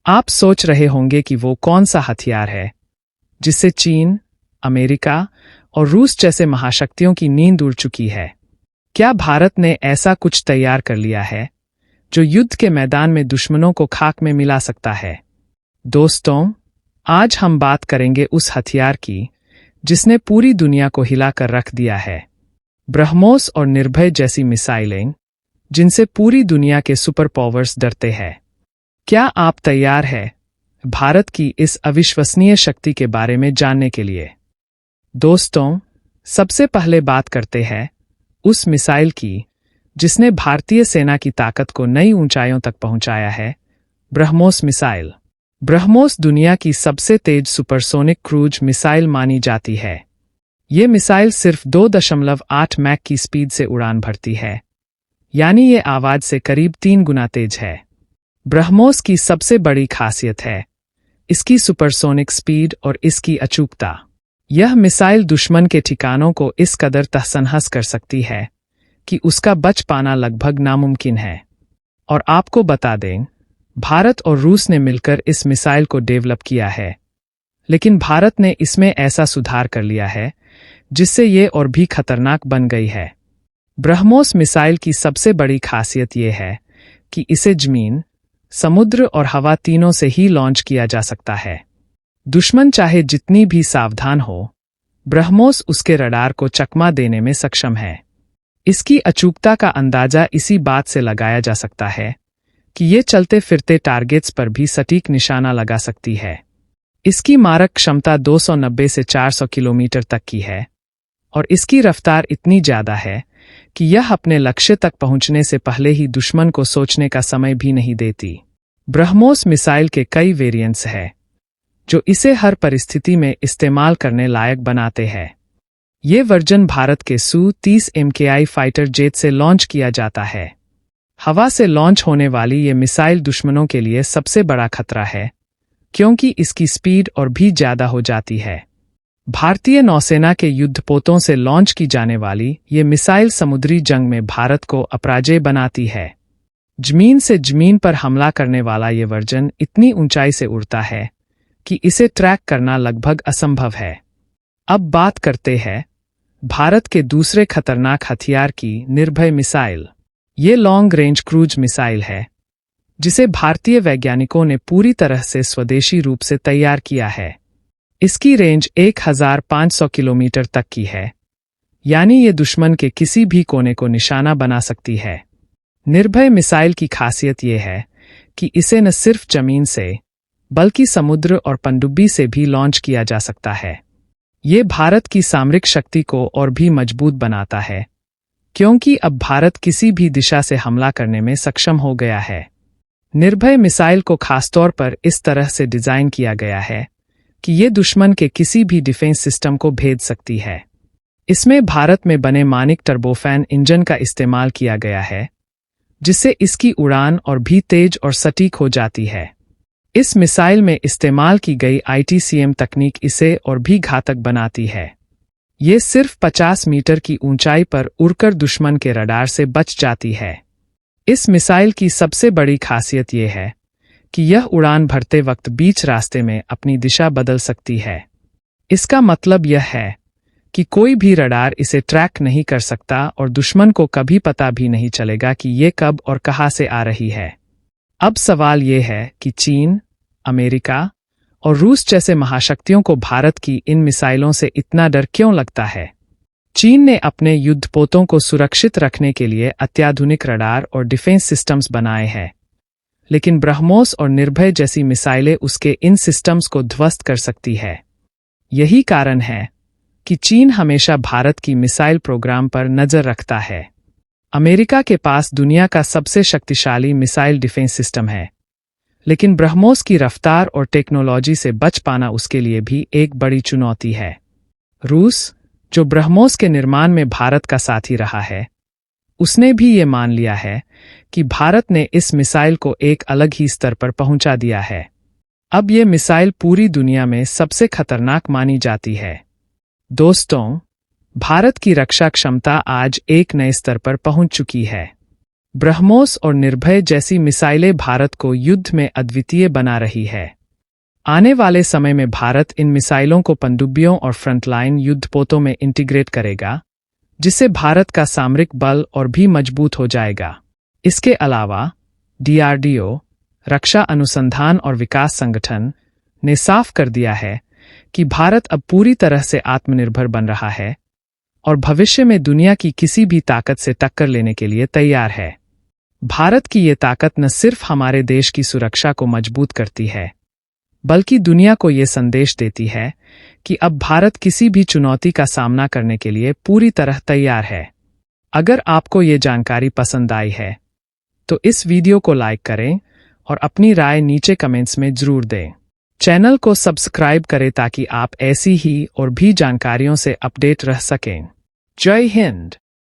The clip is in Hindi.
आप सोच रहे होंगे कि वो कौन सा हथियार है जिससे चीन, अमेरिका और रूस जैसे महाशक्तियों की नींद उड़ चुकी है। क्या भारत ने ऐसा कुछ तैयार कर लिया है जो युद्ध के मैदान में दुश्मनों को खाक में मिला सकता है? दोस्तों, आज हम बात करेंगे उस हथियार की जिसने पूरी दुनिया को हिलाकर रख दिया है। ब्रह्मोस और निर्भय जैसी मिसाइलें जिनसे पूरी दुनिया के सुपर पावर्स डरते हैं। क्या आप तैयार हैं भारत की इस अविश्वसनीय शक्ति के बारे में जानने के लिए? दोस्तों, सबसे पहले बात करते हैं उस मिसाइल की जिसने भारतीय सेना की ताकत को नई ऊंचाइयों तक पहुंचाया है, ब्रह्मोस मिसाइल। ब्रह्मोस दुनिया की सबसे तेज सुपरसोनिक क्रूज मिसाइल मानी जाती है। ये मिसाइल सिर्फ 2.8 मैक की स्पीड से उड़ान भरती है, यानी ये आवाज से करीब 3 गुना तेज है। ब्रह्मोस की सबसे बड़ी खासियत है इसकी सुपरसोनिक स्पीड और इसकी अचूकता। यह मिसाइल दुश्मन के ठिकानों को इस कदर तहस-नहस कर सकती है कि उसका बच पाना लगभग नामुमकिन है। और आपको बता दें, भारत और रूस ने मिलकर इस मिसाइल को डेवलप किया है, लेकिन भारत ने इसमें ऐसा सुधार कर लिया है जिससे ये और भी खतरनाक बन गई है। ब्रह्मोस मिसाइल की सबसे बड़ी खासियत ये है कि इसे जमीन, समुद्र और हवा तीनों से ही लॉन्च किया जा सकता है। दुश्मन चाहे जितनी भी सावधान हो, ब्रह्मोस उसके रडार को चकमा देने में सक्षम है। इसकी अचूकता का अंदाजा इसी बात से लगाया जा सकता है कि ये चलते फिरते टारगेट्स पर भी सटीक निशाना लगा सकती है। इसकी मारक क्षमता 290 से 400 किलोमीटर तक की है और इसकी रफ्तार इतनी ज्यादा है कि यह अपने लक्ष्य तक पहुंचने से पहले ही दुश्मन को सोचने का समय भी नहीं देती। ब्रह्मोस मिसाइल के कई वेरिएंट्स हैं जो इसे हर परिस्थिति में इस्तेमाल करने लायक बनाते हैं। ये वर्जन भारत के Su-30 MKI फाइटर जेट से लॉन्च किया जाता है। हवा से लॉन्च होने वाली ये मिसाइल दुश्मनों के लिए सबसे बड़ा खतरा है क्योंकि इसकी स्पीड और भी ज्यादा हो जाती है। भारतीय नौसेना के युद्धपोतों से लॉन्च की जाने वाली ये मिसाइल समुद्री जंग में भारत को अपराजेय बनाती है। जमीन से जमीन पर हमला करने वाला ये वर्जन इतनी ऊंचाई से उड़ता है कि इसे ट्रैक करना लगभग असंभव है। अब बात करते हैं भारत के दूसरे खतरनाक हथियार की, निर्भय मिसाइल। ये लॉन्ग रेंज क्रूज मिसाइल है जिसे भारतीय वैज्ञानिकों ने पूरी तरह से स्वदेशी रूप से तैयार किया है। इसकी रेंज 1500 किलोमीटर तक की है, यानी ये दुश्मन के किसी भी कोने को निशाना बना सकती है। निर्भय मिसाइल की खासियत ये है कि इसे न सिर्फ जमीन से बल्कि समुद्र और पनडुब्बी से भी लॉन्च किया जा सकता है। ये भारत की सामरिक शक्ति को और भी मजबूत बनाता है क्योंकि अब भारत किसी भी दिशा से हमला करने में सक्षम हो गया है। निर्भय मिसाइल को खासतौर पर इस तरह से डिजाइन किया गया है कि ये दुश्मन के किसी भी डिफेंस सिस्टम को भेद सकती है। इसमें भारत में बने मानिक टर्बोफैन इंजन का इस्तेमाल किया गया है जिससे इसकी उड़ान और भी तेज और सटीक हो जाती है। इस मिसाइल में इस्तेमाल की गई ITCM तकनीक इसे और भी घातक बनाती है। ये सिर्फ 50 मीटर की ऊंचाई पर उड़कर दुश्मन के रडार से बच जाती है। इस मिसाइल की सबसे बड़ी खासियत ये है कि यह उड़ान भरते वक्त बीच रास्ते में अपनी दिशा बदल सकती है। इसका मतलब यह है कि कोई भी रडार इसे ट्रैक नहीं कर सकता और दुश्मन को कभी पता भी नहीं चलेगा कि ये कब और कहां से आ रही है। अब सवाल ये है कि चीन, अमेरिका और रूस जैसे महाशक्तियों को भारत की इन मिसाइलों से इतना डर क्यों लगता है? चीन ने अपने युद्धपोतों को सुरक्षित रखने के लिए अत्याधुनिक रडार और डिफेंस सिस्टम्स बनाए हैं, लेकिन ब्रह्मोस और निर्भय जैसी मिसाइलें उसके इन सिस्टम्स को ध्वस्त कर सकती है। यही कारण है कि चीन हमेशा भारत की मिसाइल प्रोग्राम पर नजर रखता है। अमेरिका के पास दुनिया का सबसे शक्तिशाली मिसाइल डिफेंस सिस्टम है, लेकिन ब्रह्मोस की रफ्तार और टेक्नोलॉजी से बच पाना उसके लिए भी एक बड़ी चुनौती है। रूस, जो ब्रह्मोस के निर्माण में भारत का साथी रहा है, उसने भी ये मान लिया है कि भारत ने इस मिसाइल को एक अलग ही स्तर पर पहुंचा दिया है। अब ये मिसाइल पूरी दुनिया में सबसे खतरनाक मानी जाती है। दोस्तों, भारत की रक्षा क्षमता आज एक नए स्तर पर पहुंच चुकी है। ब्रह्मोस और निर्भय जैसी मिसाइलें भारत को युद्ध में अद्वितीय बना रही है। आने वाले समय में भारत इन मिसाइलों को पनडुब्बियों और फ्रंटलाइन युद्धपोतों में इंटीग्रेट करेगा, जिससे भारत का सामरिक बल और भी मजबूत हो जाएगा। इसके अलावा DRDO, रक्षा अनुसंधान और विकास संगठन, ने साफ कर दिया है कि भारत अब पूरी तरह से आत्मनिर्भर बन रहा है और भविष्य में दुनिया की किसी भी ताकत से टक्कर लेने के लिए तैयार है। भारत की ये ताकत न सिर्फ हमारे देश की सुरक्षा को मजबूत करती है, बल्कि दुनिया को ये संदेश देती है कि अब भारत किसी भी चुनौती का सामना करने के लिए पूरी तरह तैयार है। अगर आपको ये जानकारी पसंद आई है, तो इस वीडियो को लाइक करें और अपनी राय नीचे कमेंट्स में जरूर दें। चैनल को सब्सक्राइब करें ताकि आप ऐसी ही और भी जानकारियों से अपडेट रह सकें। जय हिंद।